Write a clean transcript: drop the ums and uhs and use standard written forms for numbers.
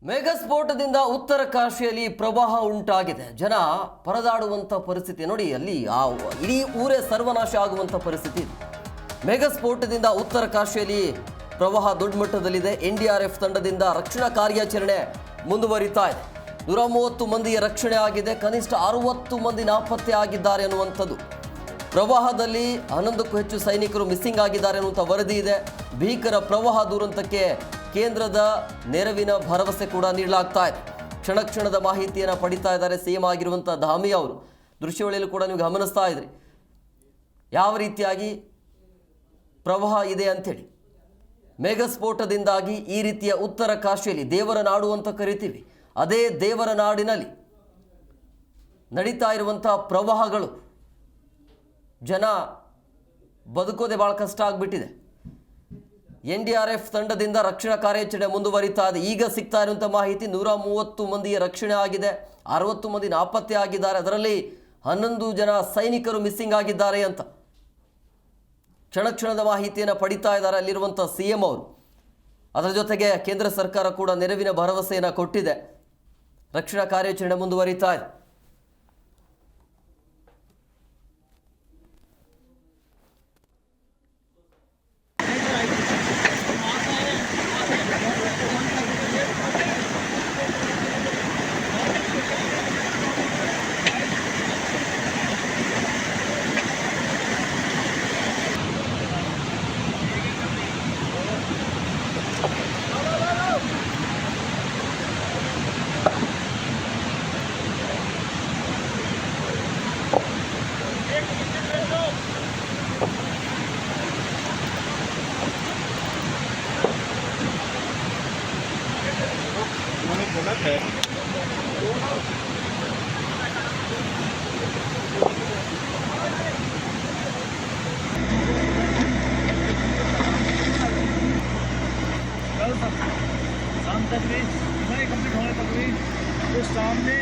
ಮೇಘಸ್ಫೋಟದಿಂದ ಉತ್ತರ ಕಾಶಿಯಲ್ಲಿ ಪ್ರವಾಹ ಉಂಟಾಗಿದೆ. ಜನ ಪರದಾಡುವಂಥ ಪರಿಸ್ಥಿತಿ ನೋಡಿ, ಅಲ್ಲಿ ಇಡೀ ಊರೇ ಸರ್ವನಾಶ ಆಗುವಂಥ ಪರಿಸ್ಥಿತಿ ಇದೆ. ಮೇಘಸ್ಫೋಟದಿಂದ ಉತ್ತರ ಕಾಶಿಯಲ್ಲಿ ಪ್ರವಾಹ ದೊಡ್ಡ ಮಟ್ಟದಲ್ಲಿದೆ. NDRF ತಂಡದಿಂದ ರಕ್ಷಣಾ ಕಾರ್ಯಾಚರಣೆ ಮುಂದುವರಿತಾ ಇದೆ. 130 ಮಂದಿಯ ರಕ್ಷಣೆ ಆಗಿದೆ. ಕನಿಷ್ಠ 60 ಮಂದಿ ನಾಪತ್ತೆ ಆಗಿದ್ದಾರೆ ಅನ್ನುವಂಥದ್ದು. ಪ್ರವಾಹದಲ್ಲಿ 11ಕ್ಕೂ ಹೆಚ್ಚು ಸೈನಿಕರು ಮಿಸ್ಸಿಂಗ್ ಆಗಿದ್ದಾರೆ ಅನ್ನುವಂಥ ವರದಿ ಇದೆ. ಭೀಕರ ಪ್ರವಾಹ ದುರಂತಕ್ಕೆ ಕೇಂದ್ರದ ನೆರವಿನ ಭರವಸೆ ಕೂಡ ನೀಡಲಾಗ್ತಾ ಇದೆ. ಕ್ಷಣ ಕ್ಷಣದ ಮಾಹಿತಿಯನ್ನು ಪಡಿತಾ ಇದ್ದಾರೆ CM ಆಗಿರುವಂಥ ಧಾಮಿ ಅವರು. ದೃಶ್ಯಾವಳಿಯಲ್ಲಿ ಕೂಡ ನೀವು ಗಮನಿಸ್ತಾ ಇದ್ರಿ ಯಾವ ರೀತಿಯಾಗಿ ಪ್ರವಾಹ ಇದೆ ಅಂಥೇಳಿ. ಮೇಘಸ್ಫೋಟದಿಂದಾಗಿ ಈ ರೀತಿಯ ಉತ್ತರ ಕಾಶಿಯಲ್ಲಿ ದೇವರ ನಾಡು ಅಂತ ಕರಿತೀವಿ, ಅದೇ ದೇವರ ನಾಡಿನಲ್ಲಿ ನಡೀತಾ ಇರುವಂಥ ಪ್ರವಾಹಗಳು ಜನ ಬದುಕೋದೆ ಭಾಳ ಕಷ್ಟ ಆಗಿಬಿಟ್ಟಿದೆ. NDRF ತಂಡದಿಂದ ರಕ್ಷಣಾ ಕಾರ್ಯಾಚರಣೆ ಮುಂದುವರಿತಾ ಇದೆ. ಈಗ ಸಿಗ್ತಾ ಇರುವಂಥ ಮಾಹಿತಿ 130 ಮಂದಿಯ ರಕ್ಷಣೆ ಆಗಿದೆ, 60 ಮಂದಿ ನಾಪತ್ತೆ ಆಗಿದ್ದಾರೆ. ಅದರಲ್ಲಿ 11 ಜನ ಸೈನಿಕರು ಮಿಸ್ಸಿಂಗ್ ಆಗಿದ್ದಾರೆ ಅಂತ ಕ್ಷಣ ಕ್ಷಣದ ಮಾಹಿತಿಯನ್ನು ಪಡಿತಾ ಇದ್ದಾರೆ ಅಲ್ಲಿರುವಂಥ CM ಅವರು. ಅದರ ಜೊತೆಗೆ ಕೇಂದ್ರ ಸರ್ಕಾರ ಕೂಡ ನೆರವಿನ ಭರವಸೆಯನ್ನು ಕೊಟ್ಟಿದೆ. ರಕ್ಷಣಾ ಕಾರ್ಯಾಚರಣೆ ಮುಂದುವರಿತಾ ಇದೆ. शाम तक भी नहीं कंप्लीट होने तक भी तो सामने